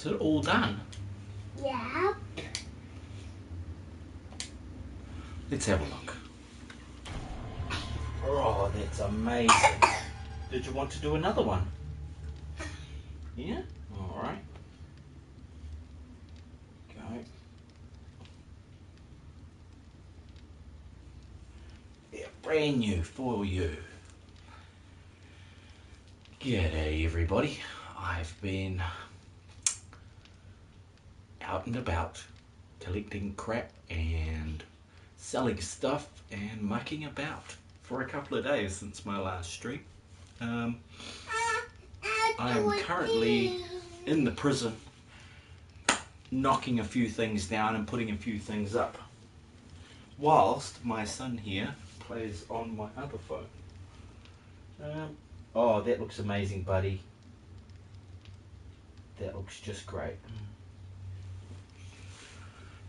Is it all done? Yep. Let's have a look. Oh, that's amazing. Did you want to do another one? Yeah? Alright. Go. Yeah, brand new for you. G'day everybody. I've been out and about collecting crap and selling stuff and mucking about for a couple of days since my last stream. I am currently in the prison knocking a few things down and putting a few things up whilst my son here plays on my other phone. Oh, that looks amazing, buddy. That looks just great.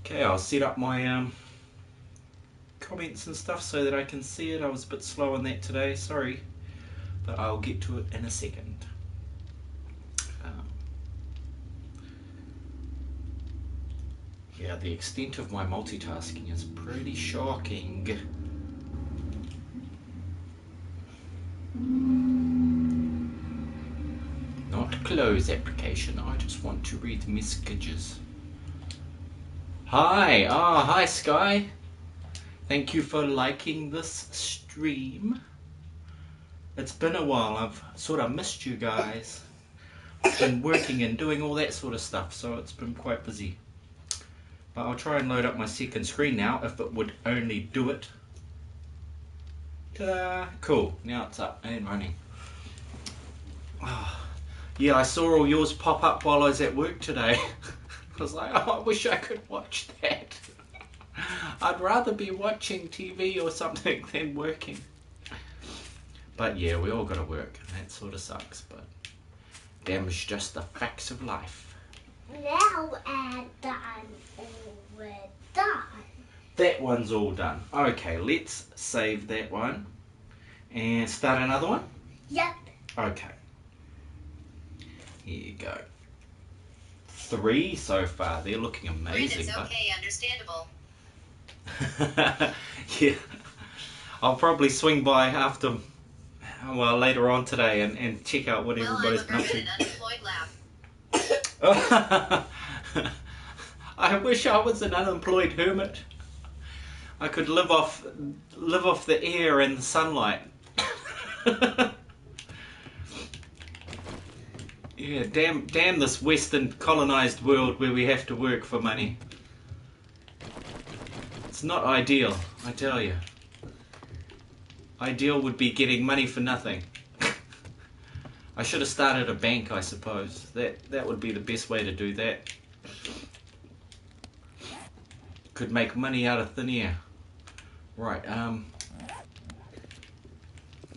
Okay, I'll set up my comments and stuff so that I can see it. I was a bit slow on that today, sorry, but I'll get to it in a second. Yeah, the extent of my multitasking is pretty shocking. Not close application, I just want to read messages. Hi, hi Sky. Thank you for liking this stream. It's been a while, I've sort of missed you guys. I've been working and doing all that sort of stuff, so it's been quite busy. But I'll try and load up my second screen now, if it would only do it. Ta-da! Cool, now it's up and running. Yeah, I saw all yours pop up while I was at work today. I was like, oh, I wish I could watch that. I'd rather be watching TV or something than working. But yeah, we all gotta work, and that sort of sucks, but damn's just the facts of life. Now we're done. That one's all done. Okay, let's save that one and start another one? Yep. Okay. Here you go. 3 so far. They're looking amazing. It's okay, understandable. Yeah. I'll probably swing by after, well, later on today and check out what everybody's up to. Well, I'm an unemployed laugh. I wish I was an unemployed hermit. I could live off the air and the sunlight. Yeah, damn this Western colonized world where we have to work for money. It's not ideal, I tell you. Ideal would be getting money for nothing. I should have started a bank, I suppose. That would be the best way to do that. Could make money out of thin air. Right,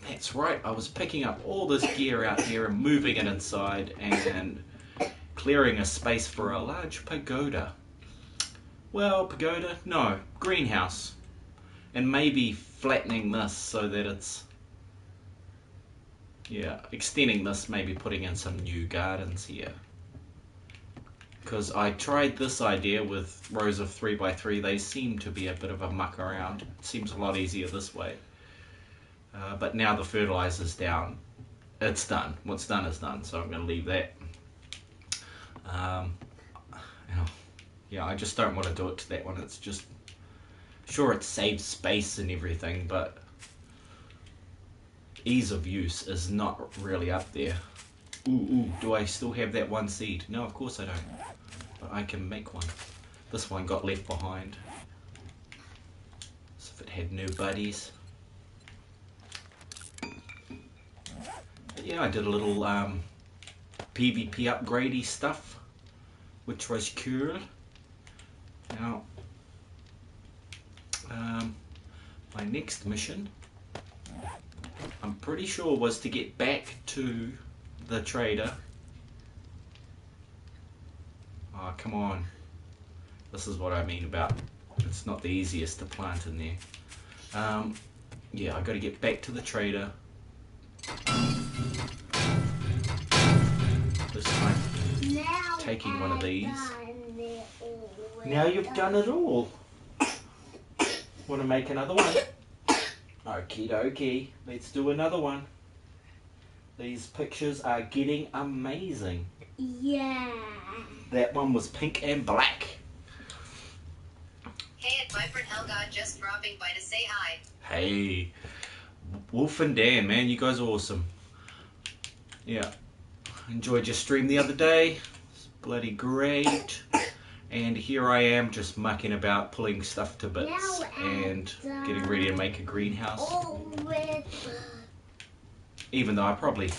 that's right, I was picking up all this gear out here and moving it inside and clearing a space for a large pagoda. Well, pagoda? No, greenhouse. And maybe flattening this so that it's, yeah, extending this, maybe putting in some new gardens here. Because I tried this idea with rows of 3x3, they seem to be a bit of a muck around. It seems a lot easier this way. But now the fertilizer's down. It's done. What's done is done, so I'm going to leave that. Yeah, I just don't want to do it to that one. It's just, sure, it saves space and everything, but ease of use is not really up there. Ooh, do I still have that one seed? No, of course I don't. But I can make one. This one got left behind. As if it had no buddies. But yeah, I did a little PvP upgradey stuff, which was cool. Now, my next mission, I'm pretty sure, was to get back to the trader. Oh, come on. This is what I mean about it's not the easiest to plant in there. Yeah, I got to get back to the trader. This time. Now taking one of these. Done it all. Now you've done it all. Want to make another one? Okie dokie. Let's do another one. These pictures are getting amazing. Yeah. That one was pink and black. Hey, it's Vypran-Hellgod just dropping by to say hi. Hey, Wolf and Dan, man, you guys are awesome. Yeah, enjoyed your stream the other day. It's bloody great. And here I am just mucking about, pulling stuff to bits and getting ready to make a greenhouse. Even though I probably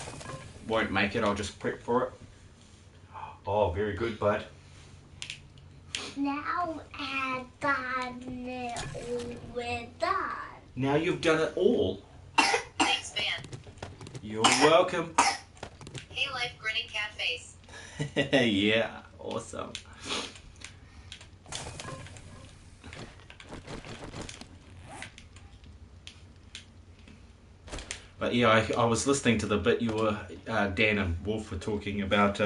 won't make it, I'll just prep for it. Oh, very good, bud. Now I've done it all. We're done. Now you've done it all. Thanks, Van. You're welcome. Hey, life grinning cat face. Yeah, awesome. But yeah, I was listening to the bit you were, Dan and Wolf were talking about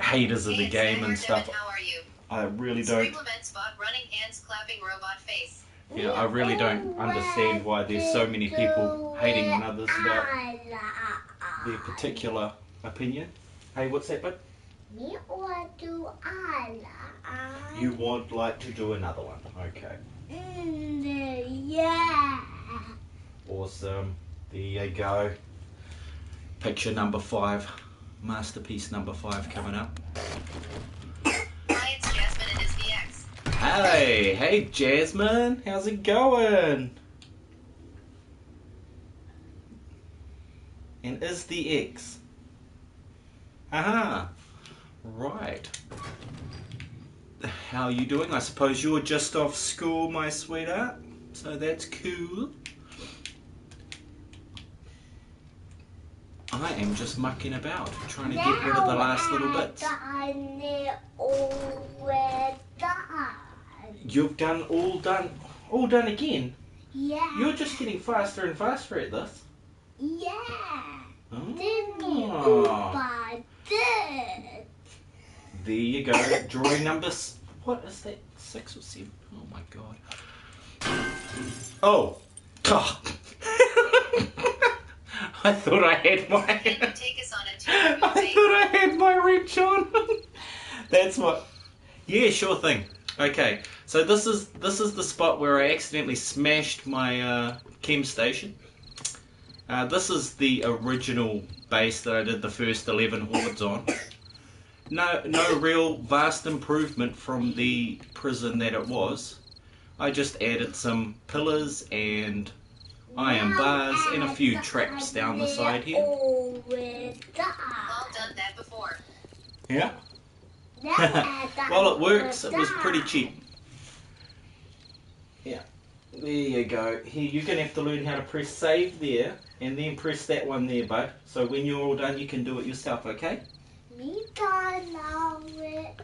haters of the Hey, game and Devin, stuff. how are you? I really Stream don't, lament spot running hands clapping robot face. yeah, I really don't understand why there's so many people hating on others about their particular opinion. Hey, what's that bit? Me or do I? You would like to do another one. Okay. Yeah. Awesome. There you go. Picture number 5. Masterpiece number 5 coming up. Hi, it's Jasmine and is the X. Hey Jasmine, how's it going? And is the X? Aha, right. How are you doing? I suppose you're just off school, my sweetheart. So that's cool. I am just mucking about, trying to get rid of the last little bits. Done it all. We're done. You've done all done again? Yeah. You're just getting faster and faster at this. Yeah. Oh. Didn't you? I did. There you go. Drawing numbers. What is that? 6 or 7? Oh my god. Oh. I thought I had my. Can you take us on a tour I of your face? thought I had my wrench on. That's what. Yeah, sure thing. Okay, so this is the spot where I accidentally smashed my chem station. This is the original base that I did the first 11 hordes on. No real vast improvement from the prison that it was. I just added some pillars and iron bars and a few traps down the side here. All done that before. Yeah. Well, it works. It was pretty cheap. Yeah. There you go. Here, you're going to have to learn how to press save there and then press that one there, bud. So when you're all done, you can do it yourself, okay? Me don't know it.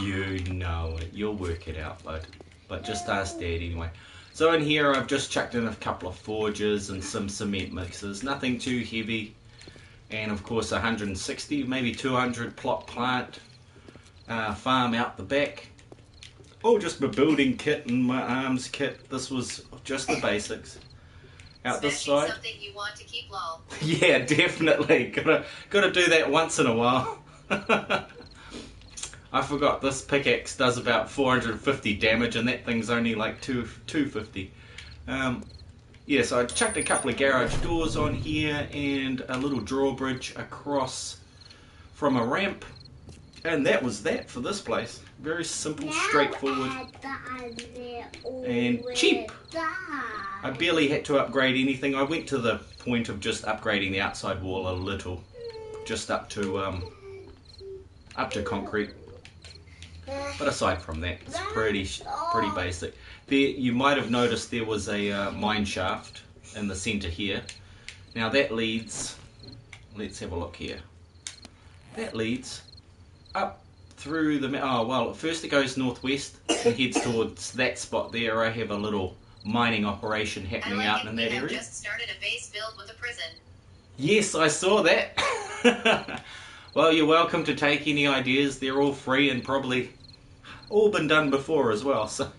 You know it. You'll work it out, bud. But just ask Dad anyway. So in here, I've just chucked in a couple of forges and some cement mixers. Nothing too heavy. And of course, 160, maybe 200 plot plant farm out the back. Oh, just my building kit and my arms kit. This was just the basics. Out this Smashing side. something you want to keep lol. Yeah, definitely. Gotta do that once in a while. I forgot this pickaxe does about 450 damage and that thing's only like 250. Yeah, so I chucked a couple of garage doors on here and a little drawbridge across from a ramp. And that was that for this place. Very simple, straightforward, and cheap. I barely had to upgrade anything. I went to the point of just upgrading the outside wall a little, just up to concrete. But aside from that, it's pretty basic. There, you might have noticed there was a mine shaft in the centre here. Now that leads. Let's have a look here. That leads up through the. Oh well, first it goes northwest and heads towards that spot there. I have a little mining operation happening out in that area. Just started a base build with a prison. Yes, I saw that. Well, you're welcome to take any ideas. They're all free and probably all been done before as well, so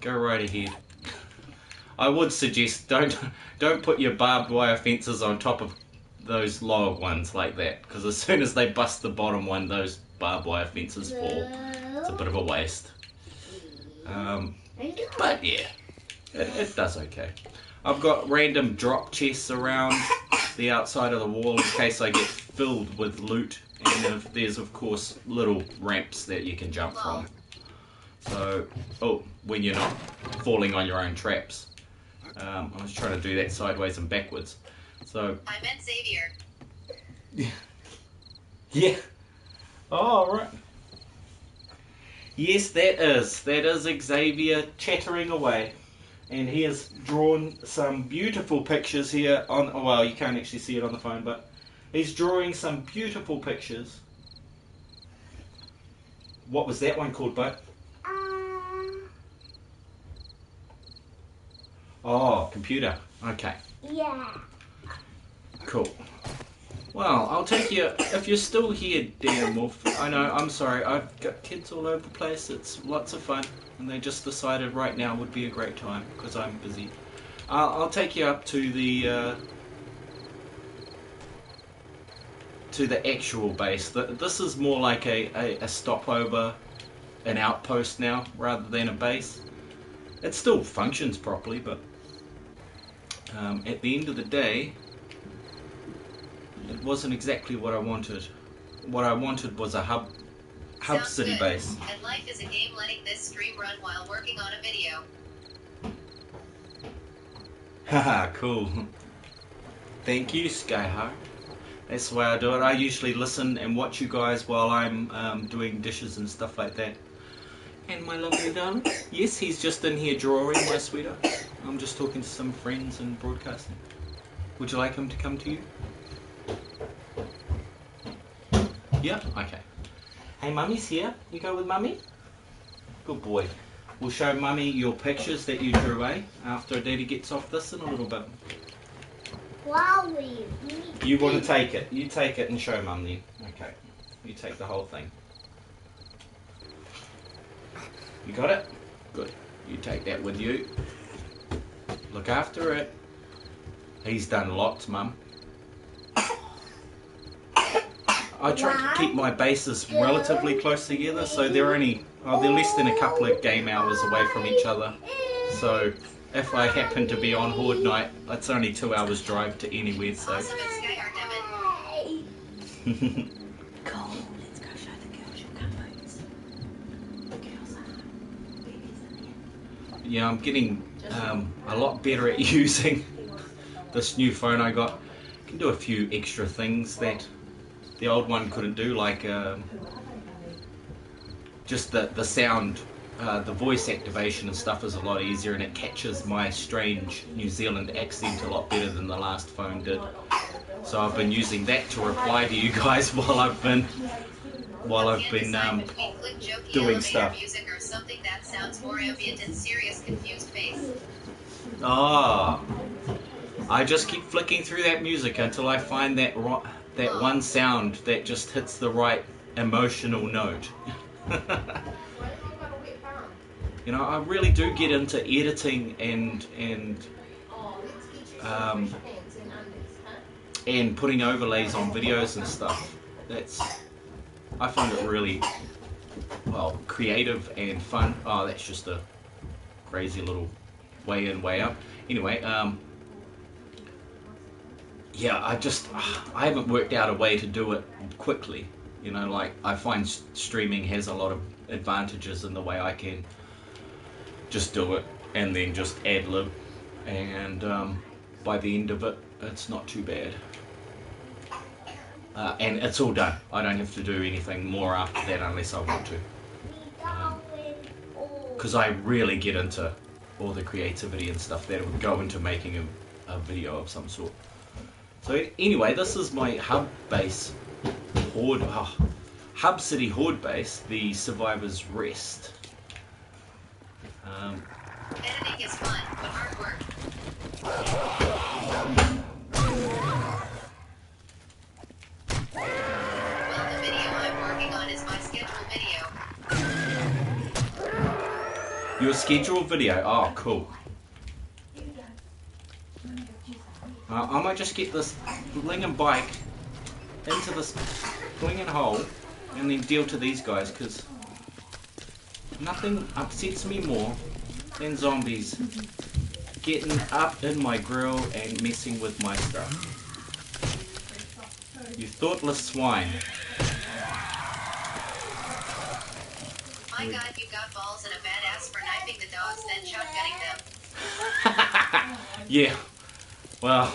go right ahead. I would suggest don't put your barbed wire fences on top of those log ones like that, because as soon as they bust the bottom one, those barbed wire fences fall. It's a bit of a waste. But yeah, it does okay. I've got random drop chests around the outside of the wall in case I get filled with loot, and there's of course little ramps that you can jump from. So, when you're not falling on your own traps. I was trying to do that sideways and backwards. So I meant Xavier. yeah. Oh, right. Yes, that is Xavier chattering away. And he has drawn some beautiful pictures here on, well, you can't actually see it on the phone, but he's drawing some beautiful pictures. What was that one called, bud? Oh, computer. Okay. Yeah. Cool. Well, I'll take you, if you're still here, Dan Wolf. I know, I'm sorry, I've got kids all over the place. It's lots of fun. And they just decided right now would be a great time because I'm busy. I'll take you up to the actual base. This is more like a stopover, an outpost now, rather than a base. It still functions properly, but at the end of the day, it wasn't exactly what I wanted. What I wanted was a hub Sounds city good. base. And life is a game letting this stream run while working on a video. Haha, cool. Thank you, Skyheart. That's the way I do it. I usually listen and watch you guys while I'm doing dishes and stuff like that. And my lovely darling. Yes, he's just in here drawing, my sweetheart. I'm just talking to some friends and broadcasting. Would you like him to come to you? Yeah? Okay. Hey, Mummy's here. You go with Mummy? Good boy. We'll show Mummy your pictures that you drew, eh? After Daddy gets off this in a little bit. Wow, You want to take it. You take it and show Mum then. Okay. You take the whole thing. You got it? Good. You take that with you. Look after it. He's done lots, Mum. I try to keep my bases relatively close together, so they're only they're less than a couple of game hours away from each other. So if I happen to be on Horde Night, it's only 2 hours drive to anywhere. So. Awesome at Skyheart, Devin. Go, let's go show the girls your gumboots. The girls are babies in here. Yeah, I'm getting a lot better at using this new phone I got. I can do a few extra things that the old one couldn't do, like just the sound, the voice activation and stuff is a lot easier, and it catches my strange New Zealand accent a lot better than the last phone did. So I've been using that to reply to you guys while I've been doing stuff. Music or something that sounds more ambient and serious, confused face. Ah, I just keep flicking through that music until I find that one sound that just hits the right emotional note. You know, I really do get into editing and putting overlays on videos and stuff. I find it really, well, creative and fun. Oh, that's just a crazy little way in, way up. Anyway, yeah, I haven't worked out a way to do it quickly. You know, like, I find streaming has a lot of advantages in the way I can just do it and then just ad-lib, and by the end of it, it's not too bad. And it's all done. I don't have to do anything more after that unless I want to. Because I really get into all the creativity and stuff that would go into making a video of some sort. So anyway, this is my hub base, Hub City Horde base, the Survivor's Rest. Editing is fun, but hard work. Your scheduled video. Oh, cool. I might just get this blingin' bike into this blingin' hole and then deal to these guys, because nothing upsets me more than zombies getting up in my grill and messing with my stuff. You thoughtless swine. My God, you got balls and a badass for knifing the dogs, then shotgunning them. Yeah. Well,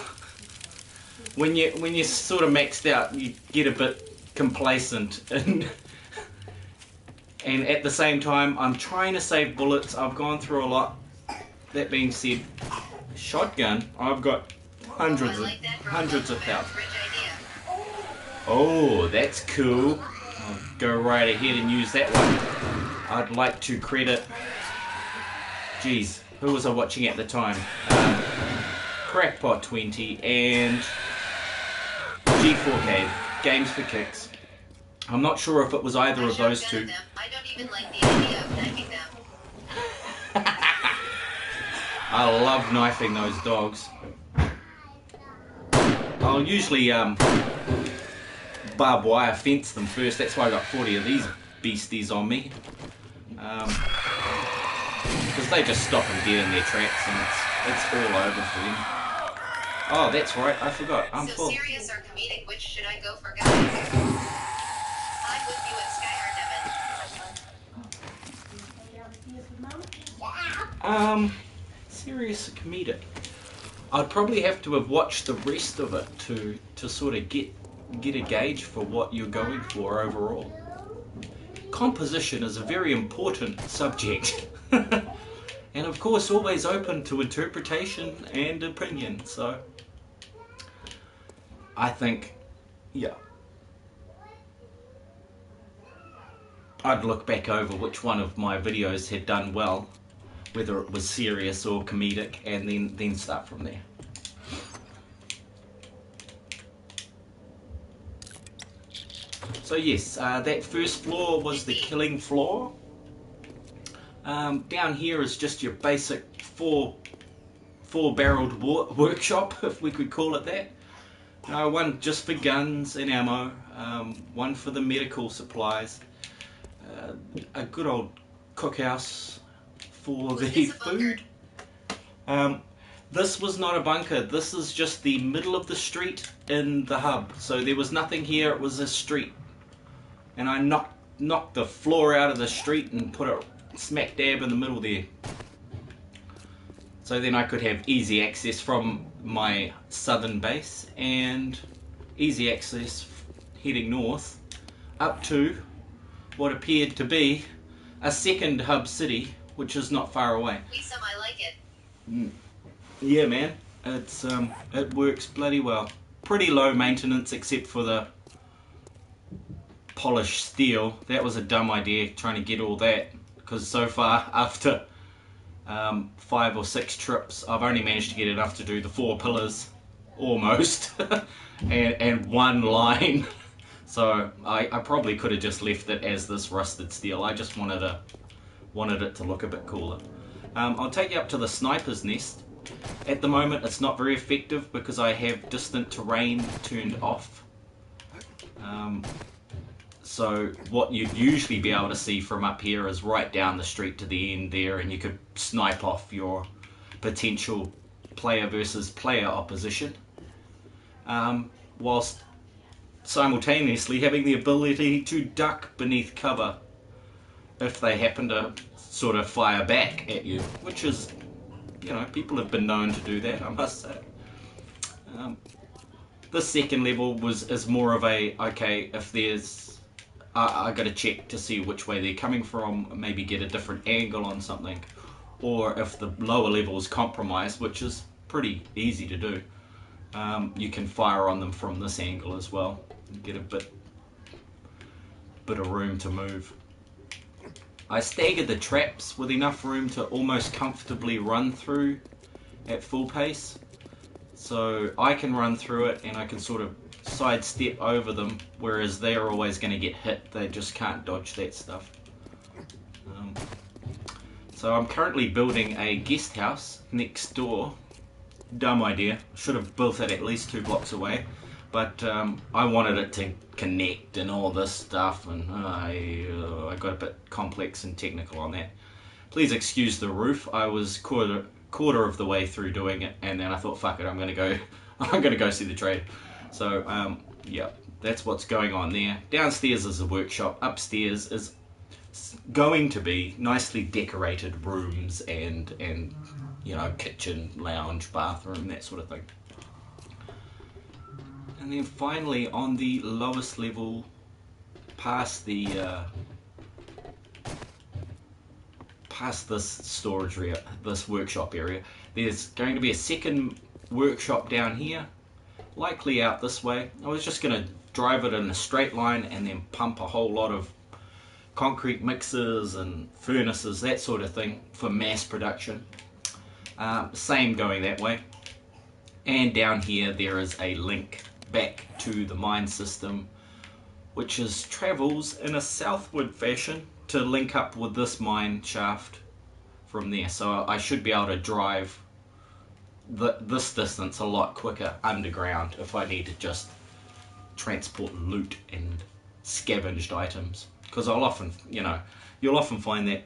when you sort of maxed out, you get a bit complacent, and at the same time, I'm trying to save bullets. I've gone through a lot. That being said, shotgun, I've got hundreds of thousands. Oh, that's cool. I'll go right ahead and use that one. I'd like to credit, geez, who was I watching at the time? Crackpot20 and G4K, Games for Kicks. I'm not sure if it was either of those two. I don't even like the idea of knifing them. I love knifing those dogs. I'll usually barbed wire fence them first. That's why I got 40 of these beasties on me. Because they just stop and dead in their tracks, and it's all over for them. Oh, that's right, I forgot. I'm full. So serious or comedic, which should I go for, guys? I'm with you at Skyheart Devon. Serious or comedic? I'd probably have to have watched the rest of it to sort of get a gauge for what you're going for overall. Composition is a very important subject. And of course always open to interpretation and opinion, so I think, yeah, I'd look back over which one of my videos had done well, whether it was serious or comedic, and then start from there. So yes, that first floor was the killing floor. Down here is just your basic four-barreled workshop, if we could call it that. One just for guns and ammo, one for the medical supplies, a good old cookhouse for the food. This was not a bunker, this is just the middle of the street in the hub. So there was nothing here, it was a street. And I knocked the floor out of the street and put it smack dab in the middle there. So then I could have easy access from my southern base and easy access heading north up to what appeared to be a second hub city, which is not far away. Some I like it. Yeah, man, it works bloody well. Pretty low maintenance except for the polished steel. That was a dumb idea, trying to get all that, because so far after 5 or 6 trips I've only managed to get enough to do the 4 pillars almost and 1 line. So I probably could have just left it as this rusted steel. I just wanted it to look a bit cooler. I'll take you up to the sniper's nest. At the moment it's not very effective because I have distant terrain turned off. So what you'd usually be able to see from up here is right down the street to the end there, and you could snipe off your potential player versus player opposition, whilst simultaneously having the ability to duck beneath cover if they happen to sort of fire back at you, which is, you know, people have been known to do that, I must say. The second level is more of a, okay, if there's I got to check to see which way they're coming from, maybe get a different angle on something, or if the lower level is compromised, which is pretty easy to do, you can fire on them from this angle as well and get a bit of room to move. I staggered the traps with enough room to almost comfortably run through at full pace, so I can run through it and I can sort of sidestep over them, whereas they're always going to get hit. They just can't dodge that stuff. So I'm currently building a guest house next door. Dumb idea. Should have built it at least 2 blocks away. But I wanted it to connect and all this stuff, and I got a bit complex and technical on that. Please excuse the roof. I was quarter of the way through doing it, and then I thought, fuck it, I'm gonna go see the trade. So yeah, that's what's going on there. Downstairs is a workshop. Upstairs is going to be nicely decorated rooms and you know, kitchen, lounge, bathroom, that sort of thing. And then finally on the lowest level, past the past this storage area, this workshop area, there's going to be a second workshop down here, likely out this way. I was just going to drive it in a straight line and then pump a whole lot of concrete mixers and furnaces, that sort of thing, for mass production. Same going that way. And down here there is a link back to the mine system, which travels in a southward fashion to link up with this mine shaft from there. So I should be able to drive this distance a lot quicker underground if I need to just transport loot and scavenged items. Because I'll often, you know, you'll often find that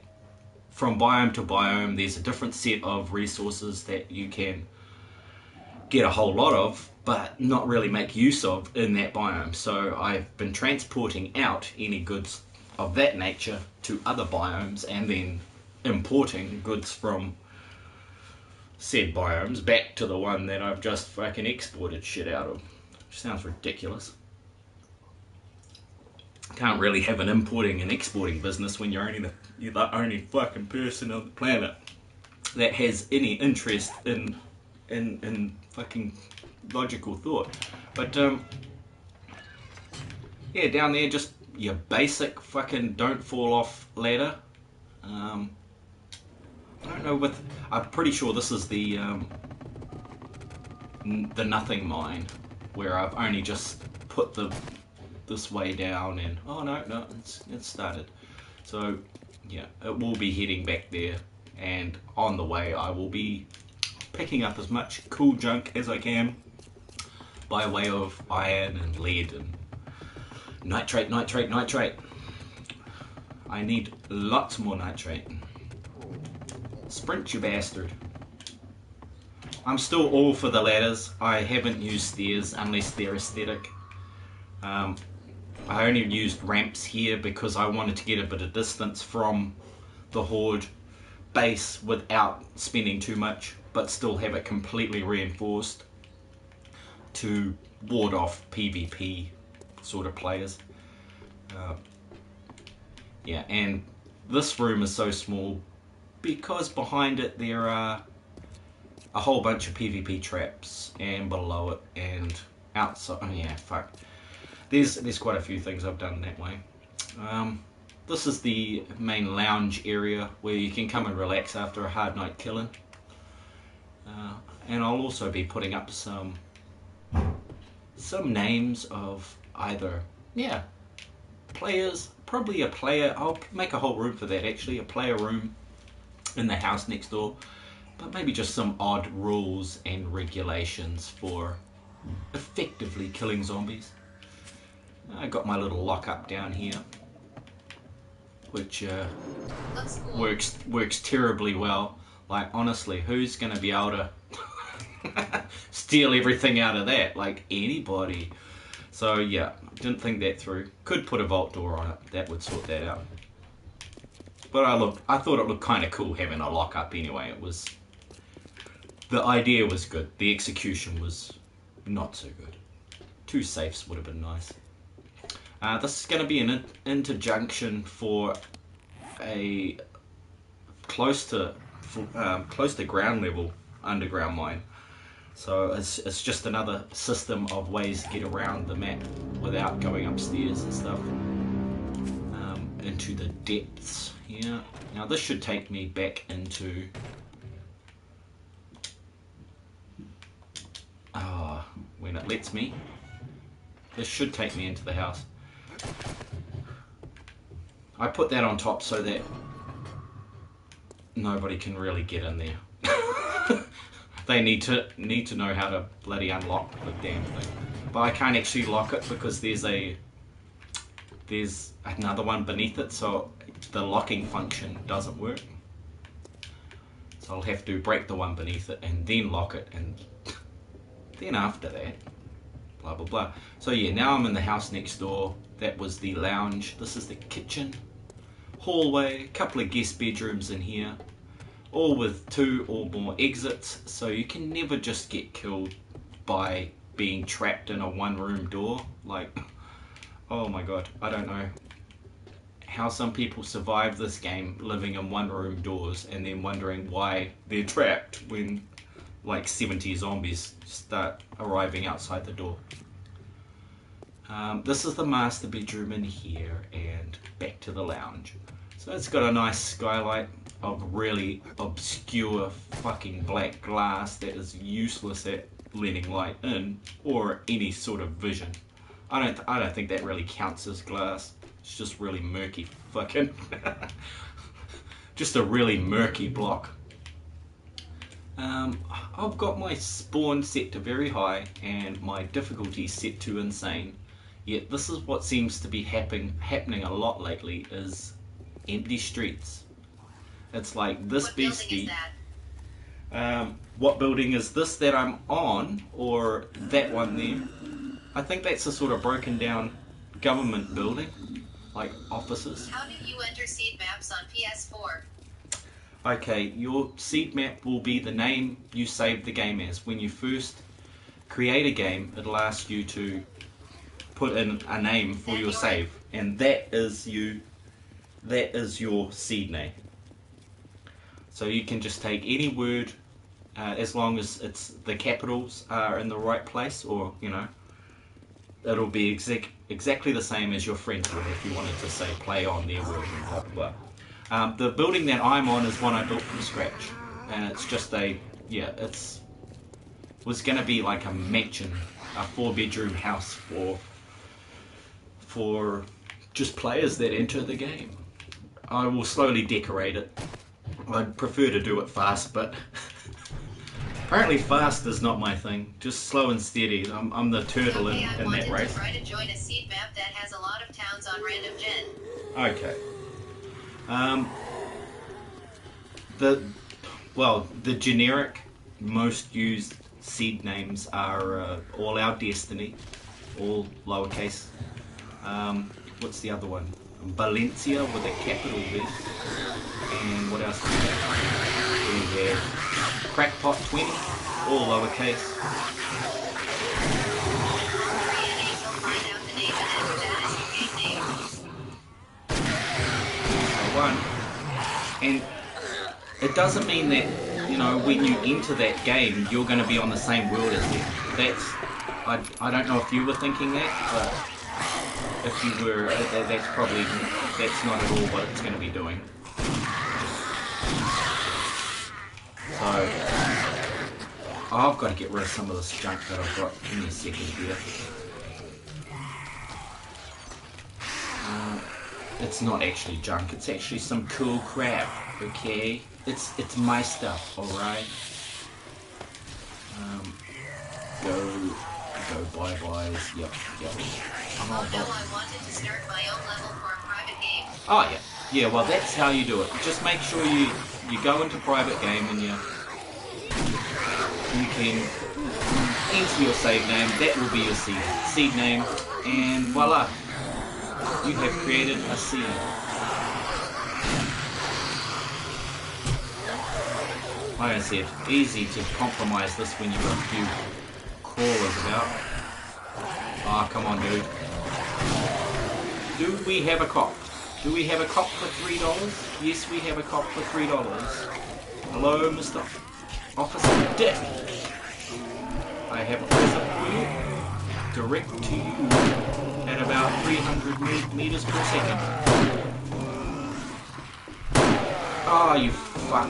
from biome to biome there's a different set of resources that you can get a whole lot of but not really make use of in that biome. So I've been transporting out any goods of that nature to other biomes and then importing goods from said biomes back to the one that I've just fucking exported shit out of. Which sounds ridiculous. Can't really have an importing and exporting business when you're the only fucking person on the planet that has any interest in fucking logical thought. But yeah, down there just your basic fucking don't fall off ladder. I don't know, I'm pretty sure this is the nothing mine, where I've only just put this way down and oh no, it's started. So yeah, it will be heading back there, and on the way I will be picking up as much cool junk as I can by way of iron and lead and nitrate. I need lots more nitrate. Sprint, you bastard. I'm still all for the ladders. I haven't used stairs unless they're aesthetic. I only used ramps here because I wanted to get a bit of distance from the Horde base without spending too much, but still have it completely reinforced to ward off PvP sort of players. Yeah, and this room is so small because behind it there are a whole bunch of PvP traps, and below it and outside. Oh yeah, fuck. There's quite a few things I've done that way. This is the main lounge area where you can come and relax after a hard night killing. And I'll also be putting up some names of either, yeah, players, probably a player. I'll make a whole room for that actually, a player room in the house next door, but maybe just some odd rules and regulations for effectively killing zombies. I got my little lockup down here, which works terribly well. Like honestly, who's gonna be able to steal everything out of that? Like anybody. So yeah, didn't think that through. Could put a vault door on it, that would sort that out. But I thought it looked kind of cool having a lockup anyway. The idea was good, the execution was not so good. 2 safes would have been nice. This is going to be an interjunction for a close to ground level underground mine. So it's just another system of ways to get around the map without going upstairs and stuff. Into the depths here. Now this should take me back into when it lets me. This should take me into the house. I put that on top so that nobody can really get in there. They need to know how to bloody unlock the damn thing. But I can't actually lock it because there's another one beneath it, so the locking function doesn't work. So I'll have to break the one beneath it and then lock it, and then after that, blah blah blah. So yeah, now I'm in the house next door. That was the lounge. This is the kitchen, hallway, a couple of guest bedrooms in here, all with 2 or more exits, so you can never just get killed by being trapped in a one-room door. Like, oh my god, I don't know how some people survive this game living in one-room doors and then wondering why they're trapped when like 70 zombies start arriving outside the door. This is the master bedroom in here, and back to the lounge. So it's got a nice skylight of really obscure fucking black glass that is useless at letting light in or any sort of vision. I don't think that really counts as glass. It's just really murky fucking just a really murky block. I've got my spawn set to very high and my difficulty set to insane. Yet this is what seems to be happening a lot lately, is empty streets. It's like this What beastie. building is that? What building is this that I'm on, or that one there? I think that's a sort of broken down government building, like offices. How do you enter seed maps on PS4? Okay, your seed map will be the name you save the game as. When you first create a game, it'll ask you to put in a name for your save, and that is your seed name. So you can just take any word, as long as the capitals are in the right place, or it'll be exactly the same as your friend's word if you wanted to say play on their word and blah blah blah. The building that I'm on is one I built from scratch, and it's just was going to be like a mansion, a 4-bedroom house for just players that enter the game. I will slowly decorate it. I'd prefer to do it fast, but apparently fast is not my thing. Just slow and steady. I'm the turtle Okay, I in wanted that to race. try to join a seed map that has a lot of towns on random gen. Okay. The generic, most used seed names are All Our Destiny, all lowercase. What's the other one? Valencia with a capital V. And what else do we have? We have Crackpot 20, all lowercase. One. And it doesn't mean that, when you enter that game, you're going to be on the same world as them. I don't know if you were thinking that, but if you were, that's not at all what it's going to be doing. So, I've got to get rid of some of this junk that I've got. Give me a second here. It's not actually junk, it's actually some cool crap, okay? It's my stuff, alright? Go bye-byes, yep. Oh no, I wanted to start my own level for a private game. Oh yeah. Yeah, well that's how you do it. Just make sure you go into private game and you can enter your save name. That will be your seed name, and voila, you have created a seed. Like I said, easy to compromise this when you've got a few crawlers about. Ah, come on, dude. Do we have a cop? Do we have a cop for $3? Yes, we have a cop for $3. Hello, Mr. Officer Dick. I have a present for you. Direct to you at about 300 meters per second. Ah, you fuck.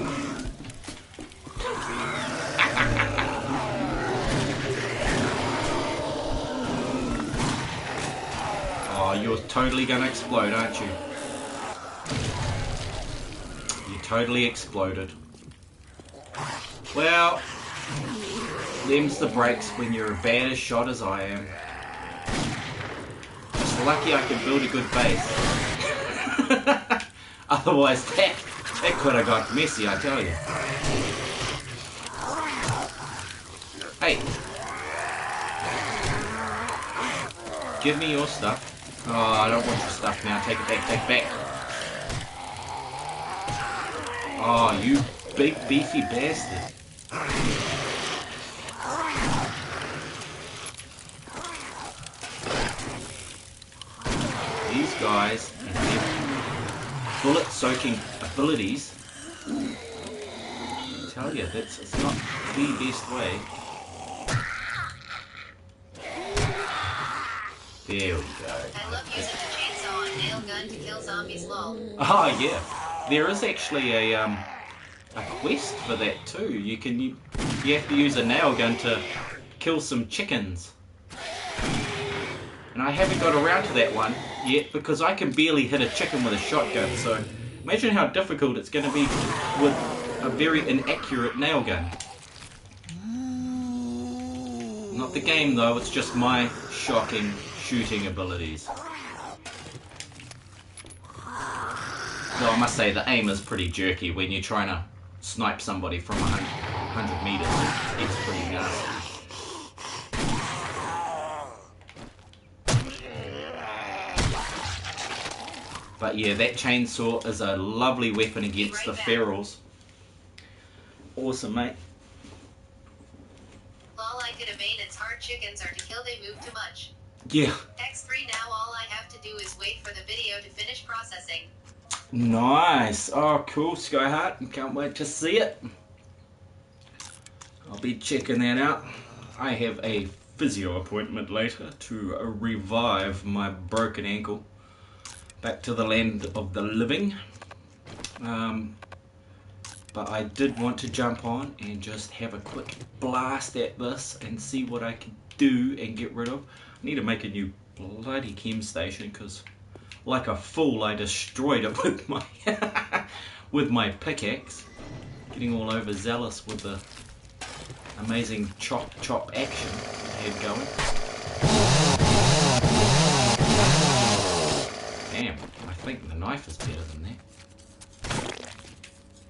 Oh, you're totally gonna explode, aren't you? You're totally exploded. Well, them's the breaks when you're a bad as shot as I am. Just lucky I could build a good base. Otherwise, that could have got messy, I tell you. Hey. Give me your stuff. Oh, I don't want your stuff now. Take it back, take it back. Oh, you big beefy bastard. These guys and their bullet-soaking abilities, I tell you, it's not the best way. There we go. I love using the chainsaw and nail gun to kill zombies, lol. Oh yeah, there is actually a quest for that too. You have to use a nail gun to kill some chickens. And I haven't got around to that one yet because I can barely hit a chicken with a shotgun. So imagine how difficult it's going to be with a very inaccurate nail gun. Not the game though, it's just my shocking shooting abilities. Though I must say the aim is pretty jerky when you're trying to snipe somebody from 100 meters. It's pretty nasty. But yeah, that chainsaw is a lovely weapon against the ferals. Awesome, mate. Lol, I could evade its hard chickens are to kill, they move too much. Yeah. X3 now, all I have to do is wait for the video to finish processing. Nice. Oh, cool, Skyheart. Can't wait to see it. I'll be checking that out. I have a physio appointment later to revive my broken ankle. Back to the land of the living. But I did want to jump on and just have a quick blast at this and see what I can do and get rid of. I need to make a new bloody chem station because like a fool I destroyed it with my with my pickaxe. Getting all overzealous with the amazing chop action I had going. Damn, I think the knife is better than that.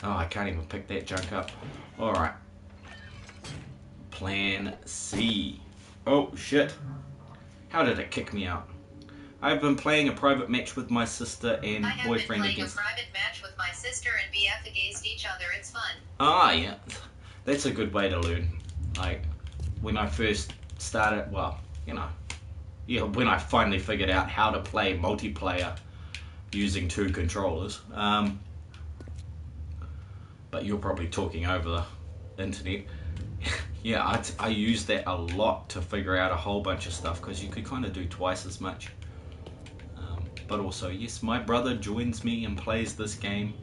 Oh, I can't even pick that junk up. Alright. Plan C. Oh, shit. How did it kick me out? I've been playing a private match with my sister and boyfriend against... I have been playing a private match with my sister and BF against each other. It's fun. Ah, yeah. That's a good way to learn. Like, when I first started, well, you know, yeah, when I finally figured out how to play multiplayer using 2 controllers. But you're probably talking over the internet. Yeah, I used that a lot to figure out a whole bunch of stuff because you could kind of do twice as much. But also, yes, my brother joins me and plays this game,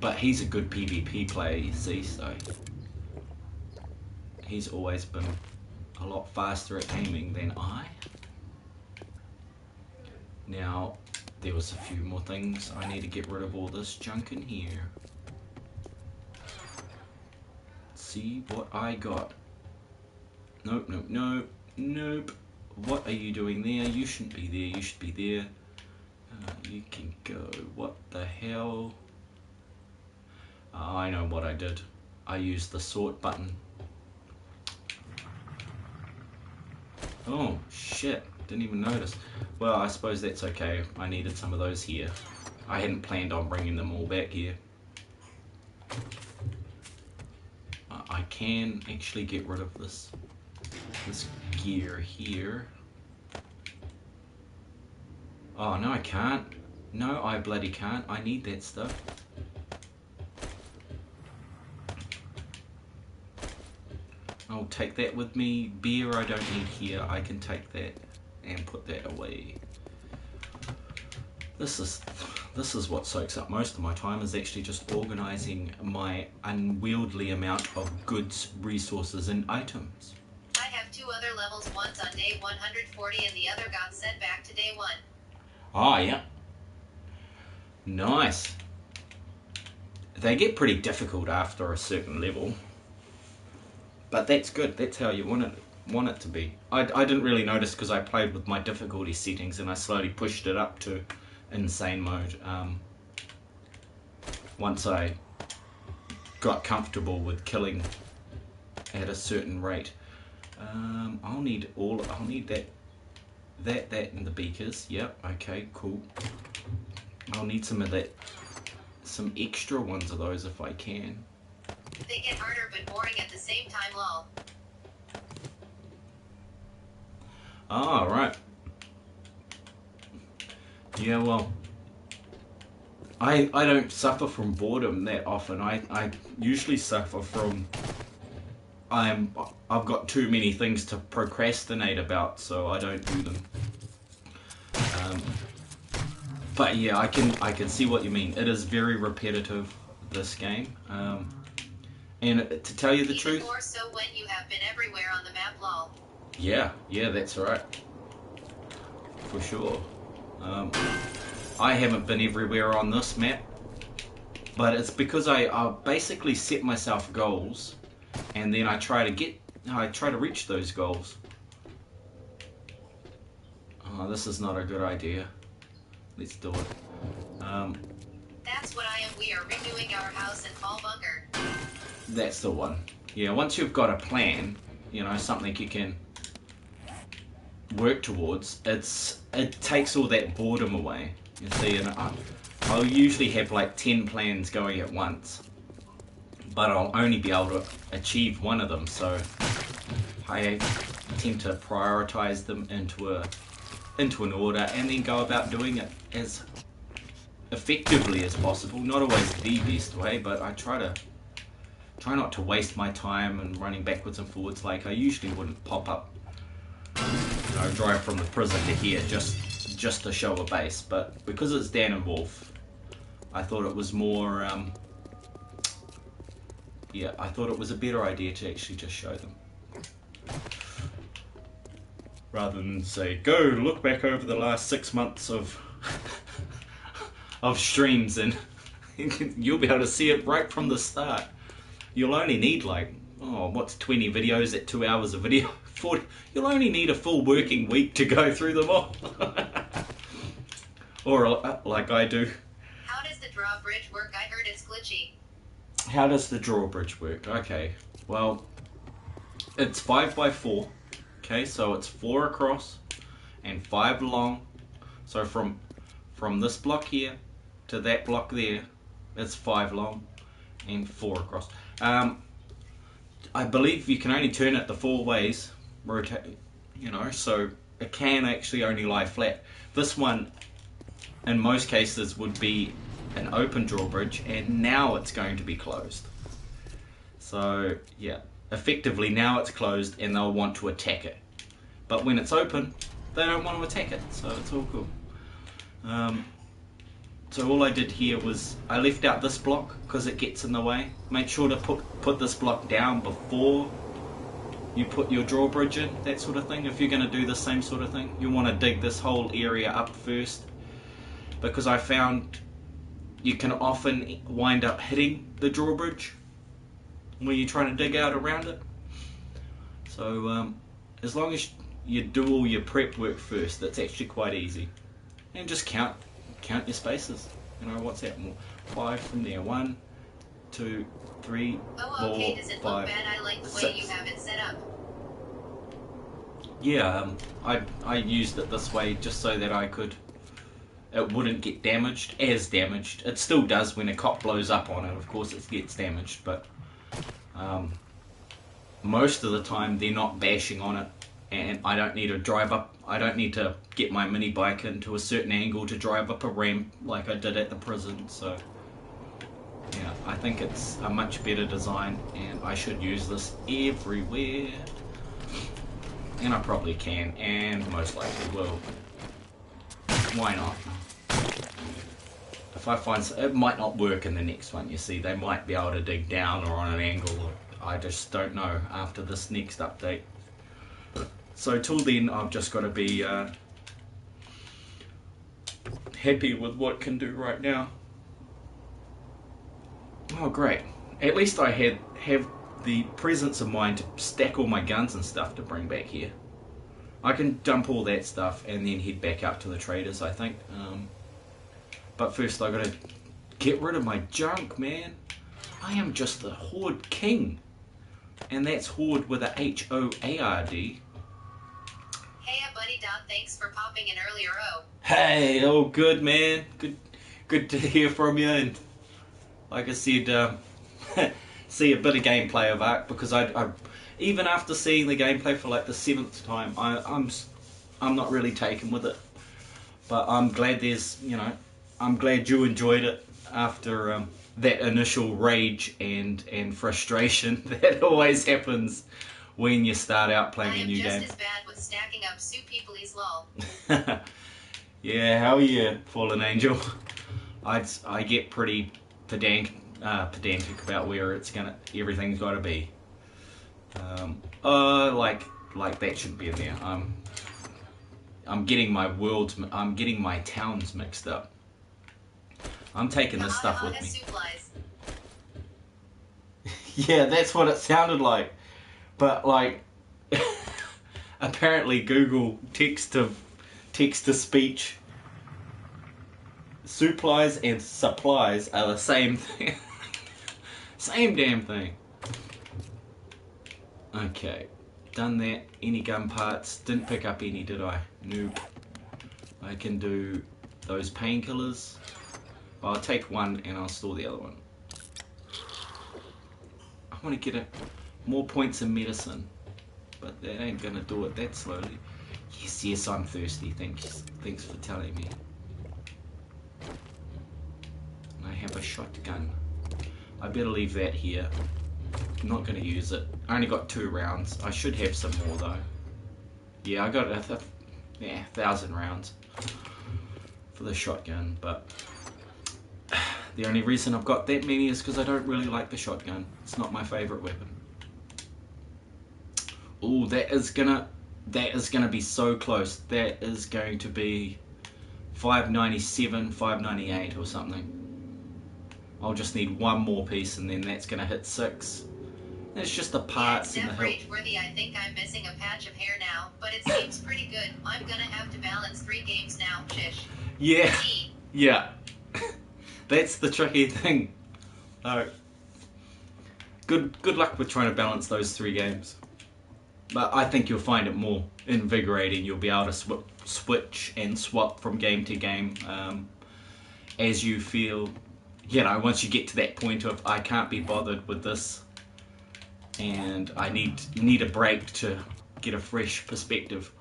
but he's a good PvP player, you see, so he's always been a lot faster at aiming than I. Now, there was a few more things. I need to get rid of all this junk in here. See what I got. Nope, nope, nope, nope. What are you doing there? You shouldn't be there. You should be there. You can go. What the hell? I know what I did. I used the sort button. Oh, shit. Didn't even notice. Well, I suppose that's okay. I needed some of those here. I hadn't planned on bringing them all back here. I can actually get rid of this gear here. Oh, no, I can't. No, I bloody can't. I need that stuff. I'll take that with me. Beer I don't need here. I can take that and put that away. This is what soaks up most of my time, is actually just organizing my unwieldy amount of goods, resources and items. I have 2 other levels, one's on day 140 and the other got sent back to day 1. Ah, yeah. Nice. They get pretty difficult after a certain level, but that's good. That's how you want it to be. I didn't really notice because I played with my difficulty settings and I slowly pushed it up to insane mode once I got comfortable with killing at a certain rate. I'll need that and the beakers. Yep, okay, cool. I'll need some of that, some extra ones of those if I can. They get harder but boring at the same time, lol. Ah, right. Yeah, well, I don't suffer from boredom that often. I usually suffer from I've got too many things to procrastinate about, so I don't do them. But yeah, I can see what you mean. It is very repetitive, this game. And to tell you the Even truth, more so when you have been everywhere on the map, lol. yeah, that's right, for sure. I haven't been everywhere on this map, but it's because I basically set myself goals, and then I try to reach those goals. Oh, this is not a good idea. Let's do it. That's what I am. We are redoing our house and fall bunker. That's the one. Yeah, once you've got a plan, you know, something you can work towards, it takes all that boredom away. You see, and I'll usually have like 10 plans going at once, but I'll only be able to achieve one of them, so I tend to prioritize them into an order and then go about doing it as effectively as possible. Not always the best way, but I try not to waste my time and running backwards and forwards. Like I usually wouldn't pop up, you know, drive from the prison to here just to show a base, but because it's Dan and Wolf, I thought it was more I thought it was a better idea to actually just show them, rather than say, go look back over the last 6 months of streams and you'll be able to see it right from the start. You'll only need like, 20 videos at 2 hours of video? 40. You'll only need a full working week to go through them all. Or like I do. How does the drawbridge work? I heard it's glitchy. How does the drawbridge work? Okay, well, it's 5x4. Okay, so it's 4 across and 5 long. So from this block here to that block there, it's 5 long and 4 across. I believe you can only turn it the 4 ways, rotate, you know, so it can actually only lie flat. This one, in most cases, would be an open drawbridge, and now it's going to be closed. So yeah, effectively now it's closed and they'll want to attack it. But when it's open, they don't want to attack it, so it's all cool. So all I did here was I left out this block because it gets in the way. Make sure to put this block down before you put your drawbridge in, that sort of thing. If you're going to do the same sort of thing, you want to dig this whole area up first, because I found you can often wind up hitting the drawbridge when you're trying to dig out around it. So as long as you do all your prep work first, that's actually quite easy. And just count your spaces. You know, what's that? 5 from there. 1, 2, 3, 4, Okay, does it 5, look bad? I like the way 6. you have it set up. Yeah, I used it this way just so that it wouldn't get damaged. It still does when a cop blows up on it, of course it gets damaged, but most of the time they're not bashing on it, and I don't need to drive up, I don't need to get my mini bike into a certain angle to drive up a ramp like I did at the prison. So yeah, I think it's a much better design and I should use this everywhere. And I probably can, and most likely will. Why not? If I find it might not work in the next one, you see, they might be able to dig down or on an angle. I just don't know after this next update. So till then, I've just got to be happy with what it can do right now. Oh great, at least I have the presence of mind to stack all my guns and stuff to bring back here. I can dump all that stuff and then head back up to the traders, I think. But first I gotta get rid of my junk, man. I am just the Horde King. And that's Horde with a H-O-A-R-D. Hey, buddy Dot, thanks for popping in earlier. Oh. Hey, oh good man. Good to hear from you. And like I said, see a bit of gameplay of Ark, because I even after seeing the gameplay for like the 7th time, I'm not really taken with it. But I'm glad I'm glad you enjoyed it after that initial rage and frustration that always happens when you start out playing a new game. I am just as bad with stacking up soup people's lol. Yeah, hell yeah, Fallen Angel. I get pretty pedantic about where everything's got to be. Like that should be in there. I'm getting my towns mixed up. I'm taking this stuff with me. Yeah, that's what it sounded like. But like, apparently Google text to speech, supplies and supplies are the same thing. Same damn thing. Okay, done that. Any gun parts? Didn't pick up any, did I? Nope. I can do those painkillers. I'll take one and I'll store the other one. I want to get more points in medicine, but that ain't gonna do it that slowly. Yes, I'm thirsty. Thanks for telling me. I have a shotgun. I better leave that here. I'm not gonna use it. I only got 2 rounds. I should have some more though. Yeah, I got 1,000 rounds for the shotgun, but the only reason I've got that many is because I don't really like the shotgun. It's not my favourite weapon. Ooh, that is gonna be so close. That is going to be 597, 598 or something. I'll just need one more piece and then that's gonna hit 6. It's just the parts and the help. Rage-worthy. I think I'm missing a patch of hair now, but it seems pretty good. I'm gonna have to balance 3 games now. Shish. Yeah. Yeah. That's the tricky thing. Good luck with trying to balance those 3 games. But I think you'll find it more invigorating. You'll be able to switch and swap from game to game as you feel. Once you get to that point of I can't be bothered with this, and I need a break to get a fresh perspective.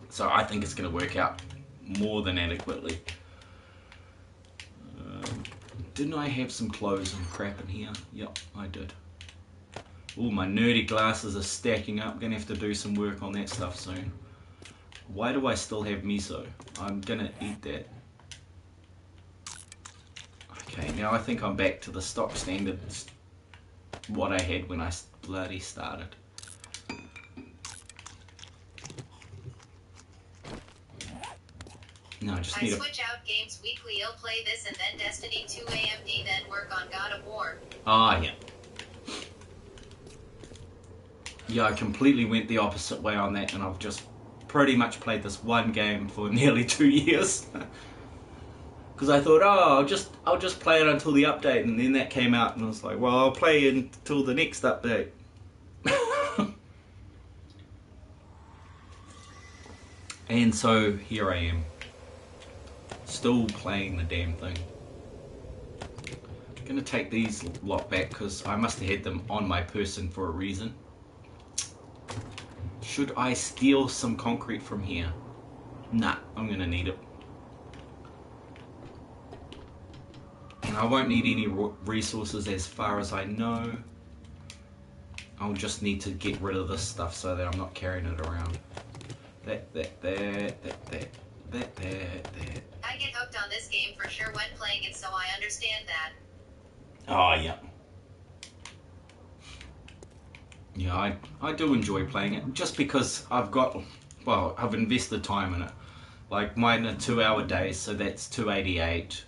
So I think it's going to work out more than adequately. Didn't I have some clothes and crap in here? Yep, I did. Oh, my nerdy glasses are stacking up. Gonna have to do some work on that stuff soon. Why do I still have miso? I'm gonna eat that. Okay, now I think I'm back to the stock standards, what I had when I bloody started. No, I just need switch out games weekly. I'll play this and then Destiny 2 AMD, then work on God of War. Ah, yeah. Yeah, I completely went the opposite way on that, and I've just pretty much played this one game for nearly 2 years. Because I thought, I'll just play it until the update, and then that came out, and I was like, well, I'll play until the next update. And so here I am, still playing the damn thing. I'm gonna take these lot back because I must have had them on my person for a reason. Should I steal some concrete from here? Nah, I'm gonna need it. And I won't need any resources as far as I know. I'll just need to get rid of this stuff so that I'm not carrying it around. That. I get hooked on this game for sure when playing it, so I understand that. Oh, yeah. Yeah, I do enjoy playing it, just because I've invested time in it. Like mine are 2-hour days, so that's 288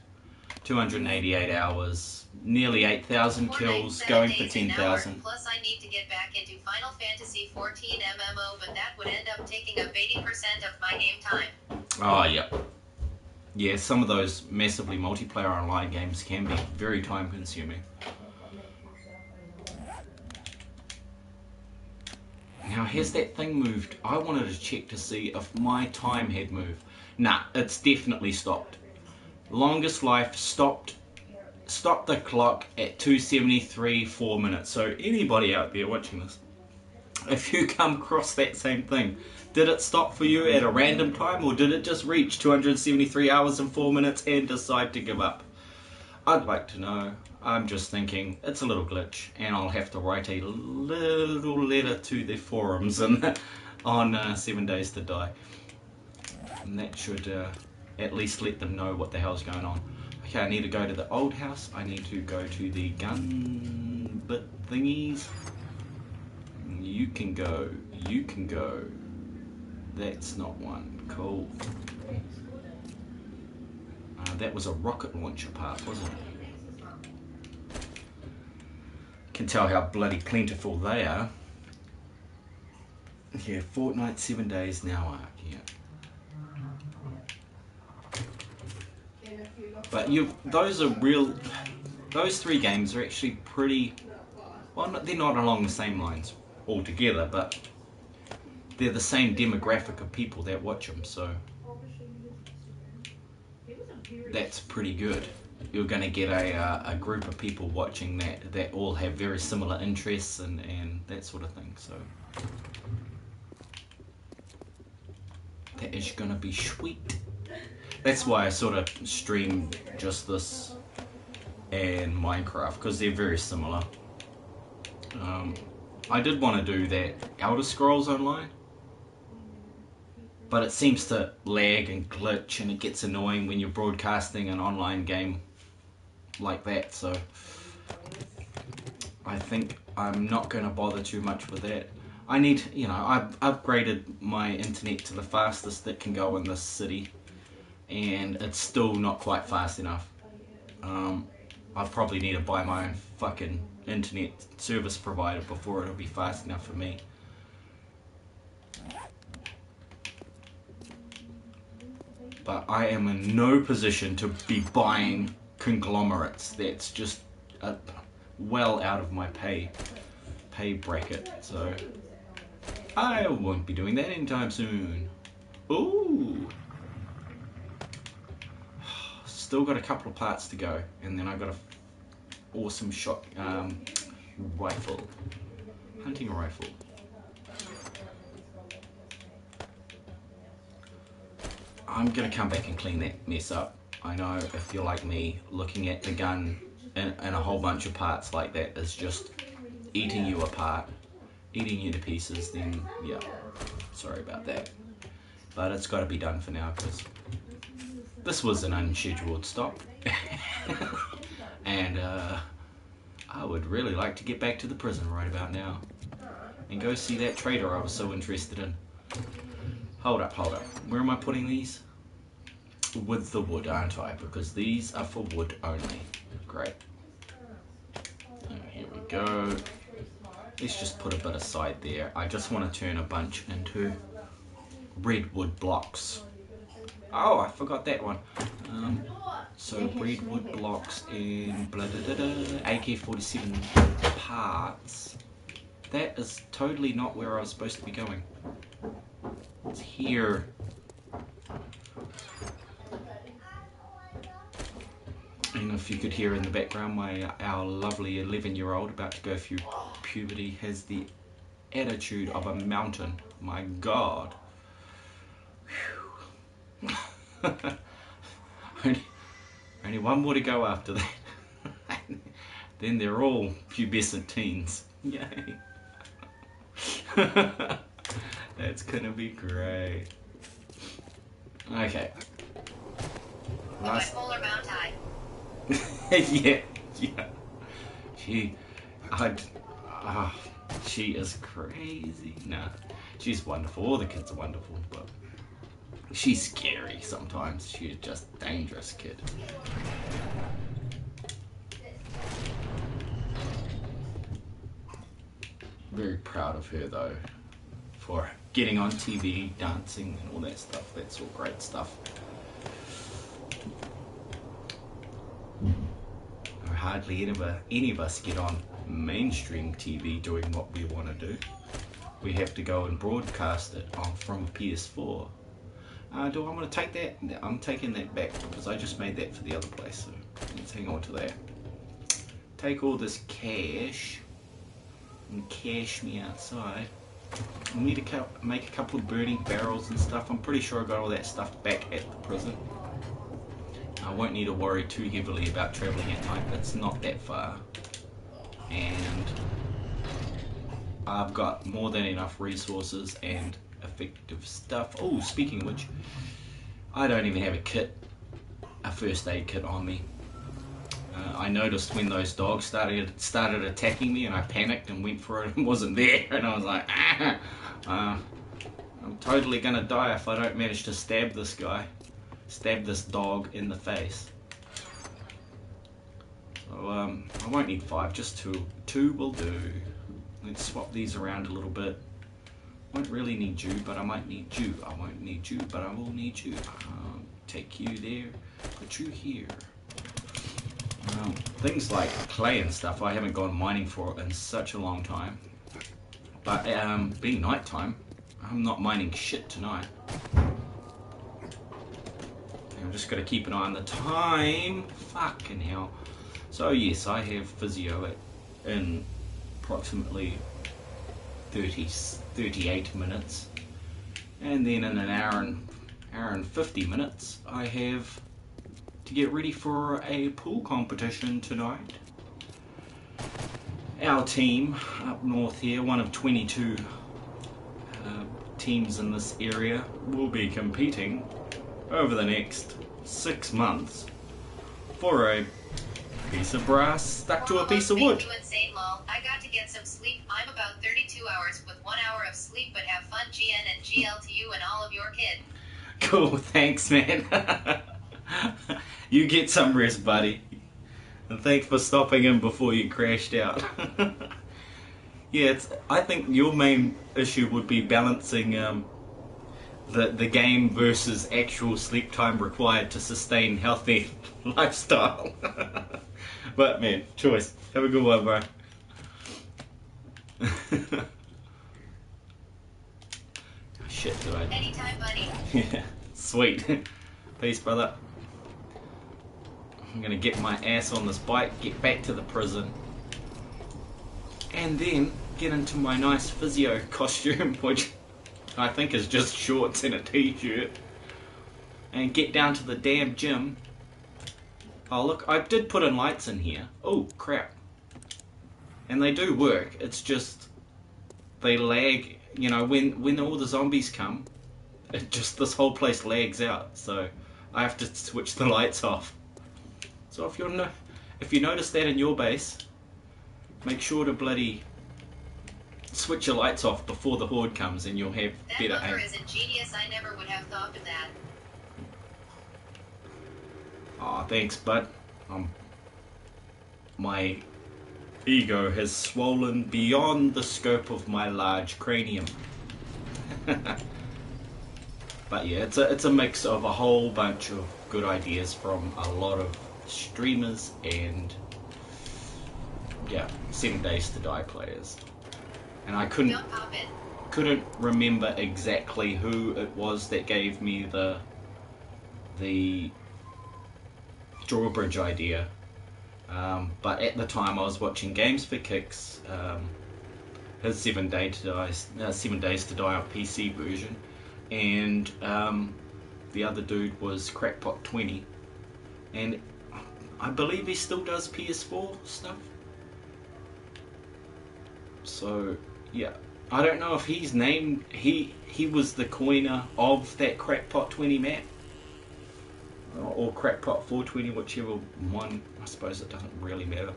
hours, nearly 8,000 kills, going for 10,000. Plus, I need to get back into Final Fantasy 14 MMO, but that would end up taking up 80% of my game time. Oh, yep. Yeah, some of those massively multiplayer online games can be very time consuming. Now, has that thing moved? I wanted to check to see if my time had moved. Nah, it's definitely stopped. Longest life stopped the clock at 2:73 4 minutes. So anybody out there watching this, if you come across that same thing, did it stop for you at a random time, or did it just reach 273 hours and 4 minutes and decide to give up? I'd like to know. I'm just thinking it's a little glitch, and I'll have to write a little letter to the forums and on 7 Days to Die, and that should at least let them know what the hell's going on. Okay, I need to go to the old house. I need to go to the gun bit thingies. You can go. You can go. That's not one. Cool. That was a rocket launcher part, wasn't it? Can tell how bloody plentiful they are. Yeah, Fortnite 7 Days now arc, yeah. But those are real. Those three games are actually pretty. Well, they're not along the same lines altogether, but they're the same demographic of people that watch them, so that's pretty good. You're going to get a group of people watching that all have very similar interests and that sort of thing, so that is going to be sweet. That's why I sort of stream just this and Minecraft, because they're very similar. I did want to do that Elder Scrolls Online, but it seems to lag and glitch, and it gets annoying when you're broadcasting an online game like that, so I think I'm not going to bother too much with that. I need, I've upgraded my internet to the fastest that can go in this city, and it's still not quite fast enough. I probably need to buy my own fucking internet service provider before it'll be fast enough for me. But I am in no position to be buying conglomerates. That's just well out of my pay bracket, so I won't be doing that anytime soon. Ooh, still got a couple of parts to go, and then I got a awesome rifle, hunting rifle. I'm gonna come back and clean that mess up. I know if you're like me, looking at the gun and a whole bunch of parts like that is just eating you apart, eating you to pieces, then yeah, sorry about that. But it's got to be done for now, because this was an unscheduled stop. And I would really like to get back to the prison right about now and go see that trader I was so interested in. Hold up. Where am I putting these? With the wood, aren't I? Because these are for wood only. Great. Here we go. Let's just put a bit aside there. I just want to turn a bunch into redwood blocks. Oh, I forgot that one. So redwood blocks and blah, blah, blah, blah, AK-47 parts. That is totally not where I was supposed to be going. It's here. And if you could hear in the background, our lovely 11-year-old about to go through puberty has the attitude of a mountain. My God. Only one more to go after that. Then they're all pubescent teens. Yay. That's gonna be great. Okay. Last... Bipolar mount high. yeah. She is crazy. Nah, she's wonderful. All the kids are wonderful, but She's scary sometimes. She's just a dangerous kid. Very proud of her though, for getting on TV, dancing and all that stuff. That's all great stuff. Hardly any of us get on mainstream TV doing what we want to do. We have to go and broadcast it on from a PS4. Do I want to take that? I'm taking that back because I just made that for the other place. So let's hang on to that. Take all this cash and cash me outside. I need to make a couple of burning barrels and stuff. I'm pretty sure I got all that stuff back at the prison. I won't need to worry too heavily about travelling at night. It's not that far. And I've got more than enough resources and effective stuff. Oh, speaking of which, I don't even have a first aid kit on me. I noticed when those dogs started attacking me and I panicked and went for it and wasn't there, and I was like, I'm totally gonna die if I don't manage to stab this dog in the face. So I won't need 5, just 2. 2 will do. Let's swap these around a little bit. Won't really need you, but I might need you. I won't need you, but I will need you. Take you there, put you here. Things like clay and stuff I haven't gone mining for in such a long time. But being night time, I'm not mining shit tonight. I'm just got to keep an eye on the time. Fucking hell. So yes, I have physio in approximately 38 minutes. And then in an hour and 50 minutes, I have to get ready for a pool competition tonight. Our team up north here, one of 22 teams in this area, will be competing over the next 6 months for a piece of brass stuck to a piece of wood. You insane, lol. I got to get some sleep. I'm about 32 hours with 1 hour of sleep, but have fun, GN and GL to you and all of your kids. Cool, thanks man. You get some rest, buddy. And thanks for stopping in before you crashed out. Yeah, I think your main issue would be balancing the game versus actual sleep time required to sustain healthy lifestyle. But man, choice. Have a good one, bro. Shit, do I? Anytime, buddy. Yeah, sweet. Peace, brother. I'm gonna get my ass on this bike, get back to the prison, and then get into my nice physio costume, which I think is just shorts and a t-shirt, and get down to the damn gym. Oh look, I did put in lights in here. Oh crap. And they do work, it's just they lag, you know, when all the zombies come, this whole place lags out, so I have to switch the lights off. So if you notice that in your base, make sure to bloody switch your lights off before the horde comes and you'll have better aim. That bunker is ingenious. I never would have thought of that. Aw, thanks, bud. My ego has swollen beyond the scope of my large cranium. But yeah, it's a mix of a whole bunch of good ideas from a lot of streamers and yeah, 7 Days to Die players. And I couldn't remember exactly who it was that gave me the drawbridge idea. But at the time I was watching Games for Kicks, his 7 Days to Die on PC version, and the other dude was Crackpot20, and I believe he still does PS4 stuff. So yeah, I don't know if he's named, he was the coiner of that Crackpot20 map, or Crackpot 420, whichever one. I suppose it doesn't really matter.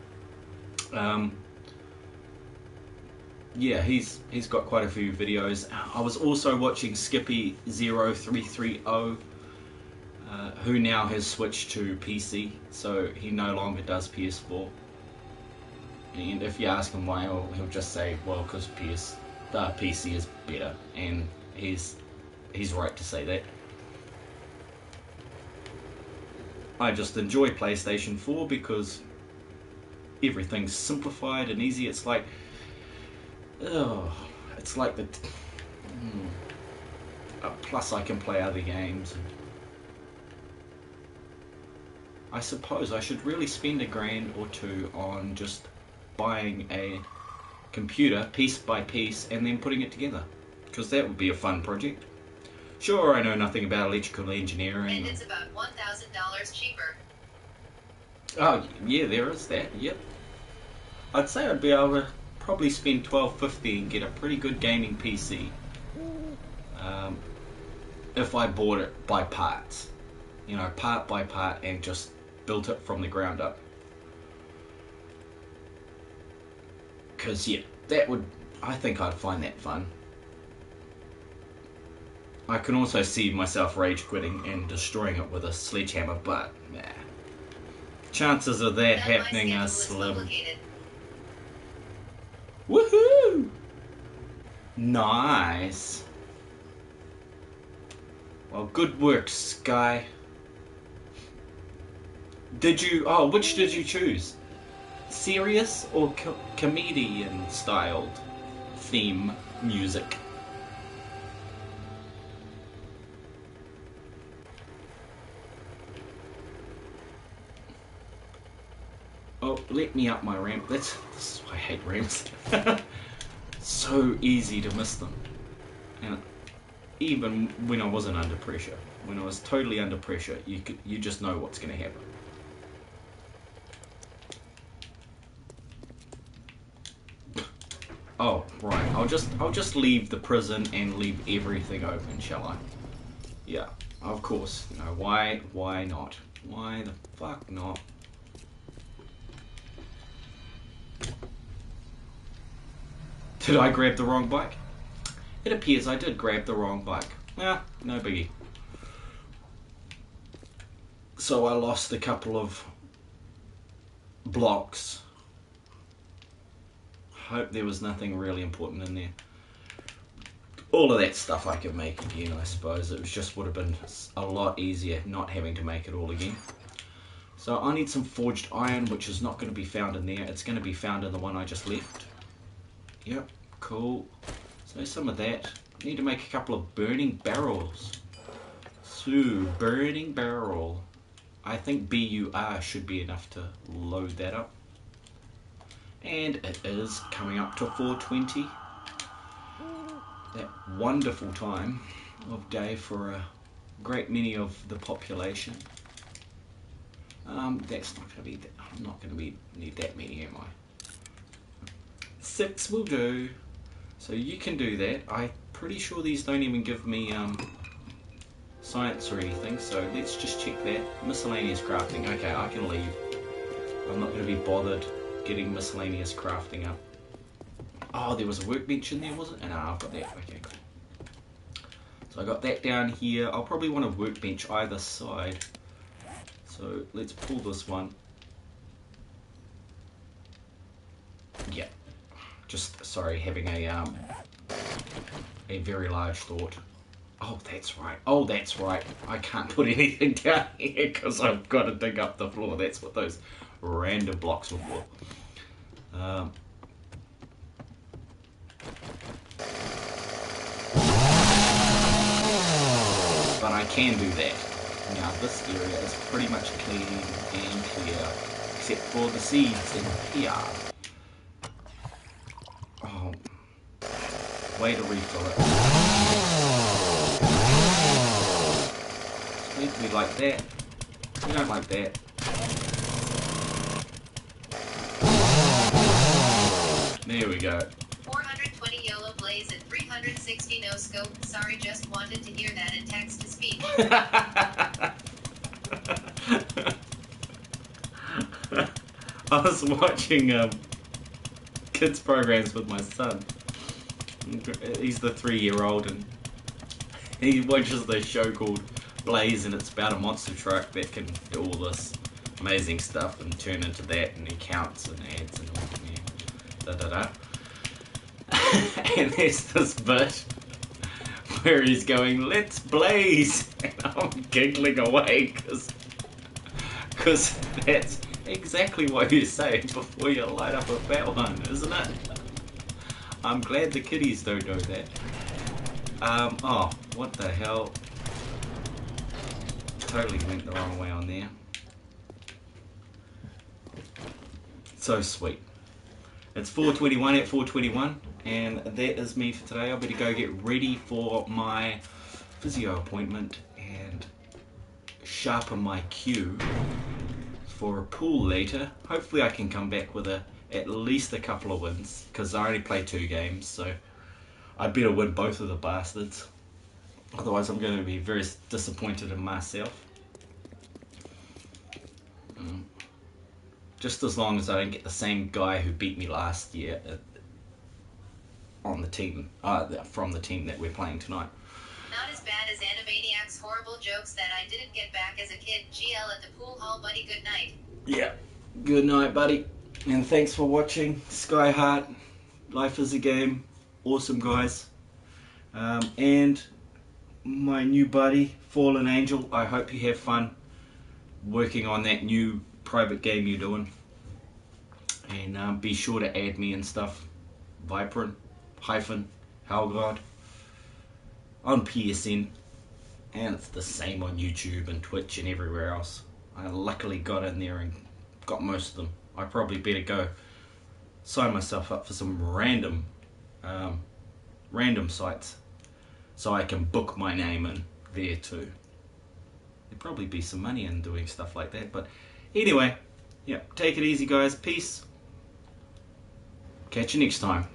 yeah, he's got quite a few videos. I was also watching Skippy0330, who now has switched to PC, so he no longer does PS4. And if you ask him why, he'll just say, well, because PC is better, and he's right to say that. I just enjoy PlayStation 4 because everything's simplified and easy. It's like, it's like the. Plus, I can play other games. I suppose I should really spend $1,000 or $2 on just buying a computer piece by piece and then putting it together, because that would be a fun project. Sure, I know nothing about electrical engineering. And it's about $1,000 cheaper. Oh, yeah, there is that, yep. I'd say I'd be able to probably spend $12.50 and get a pretty good gaming PC. If I bought it by parts. You know, part by part, and just built it from the ground up. Because, yeah, I think I'd find that fun. I can also see myself rage quitting and destroying it with a sledgehammer, but nah. Chances of that happening are slim. Woohoo! Nice. Well, good work, Sky. Which did you choose? Serious or comedian styled theme music? Oh, let me up my ramp. I hate ramps. So easy to miss them. And even when I wasn't under pressure, when I was totally under pressure, you just know what's going to happen. Oh, right. I'll just leave the prison and leave everything open, shall I? Yeah, of course. You know, why not? Why the fuck not? Did I grab the wrong bike? It appears I did grab the wrong bike. Yeah, no biggie. So I lost a couple of blocks. Hope there was nothing really important in there. All of that stuff I could make again, I suppose. It just would have been a lot easier not having to make it all again. So I need some forged iron, which is not going to be found in there. It's going to be found in the one I just left. Yep, cool. So some of that. I need to make a couple of burning barrels. So, burning barrel. I think BUR should be enough to load that up. And it is coming up to 4:20. That wonderful time of day for a great many of the population. That's not going to be. I'm not going to need that many, am I? 6 will do. So you can do that. I'm pretty sure these don't even give me science or anything. So let's just check that. Miscellaneous crafting. Okay, I can leave. I'm not going to be bothered getting miscellaneous crafting up. Oh, there was a workbench in there, was it? No, I've got that. Okay, cool. So I got that down here. I'll probably want a workbench either side. So let's pull this one. Yeah. Just, sorry, having a very large thought. Oh, that's right. Oh, that's right. I can't put anything down here because I've got to dig up the floor. That's what those random blocks were for. But I can do that. Now, this area is pretty much clean and clear, except for the seeds in here. Oh, way to refill it. We like that. We don't like that. There we go. 420 yellow blaze and 360 no scope. Sorry, just wanted to hear that in text to speech. I was watching kids programs with my son, He's the 3-year-old, and he watches this show called Blaze, and it's about a monster truck that can do all this amazing stuff and turn into that, and he counts and adds and all, yeah, da da da. And there's this bit where he's going, "Let's blaze," and I'm giggling away because that's exactly what you say before you light up a fat one, isn't it? I'm glad the kiddies don't know that. Oh, what the hell? Totally went the wrong way on there. So sweet. It's 4:21 at 4:21, and that is me for today. I better go get ready for my physio appointment and sharpen my cue for a pool later. Hopefully I can come back with at least a couple of wins, because I only play 2 games, so I better win both of the bastards. Otherwise I'm going to be very disappointed in myself. Just as long as I don't get the same guy who beat me last year on the team, from the team that we're playing tonight. Not as bad as Animaniac's horrible jokes that I didn't get back as a kid. GL at the pool hall, buddy. Good night. Yeah. Good night, buddy. And thanks for watching. Sky Heart. Life is a game. Awesome, guys. And my new buddy, Fallen Angel. I hope you have fun working on that new private game you're doing. And be sure to add me and stuff. Vypran-Hellgod on PSN, and it's the same on YouTube and Twitch and everywhere else. I luckily got in there and got most of them. I probably better go sign myself up for some random sites so I can book my name in there too. There'd probably be some money in doing stuff like that, but anyway, yeah, take it easy, guys. Peace. Catch you next time.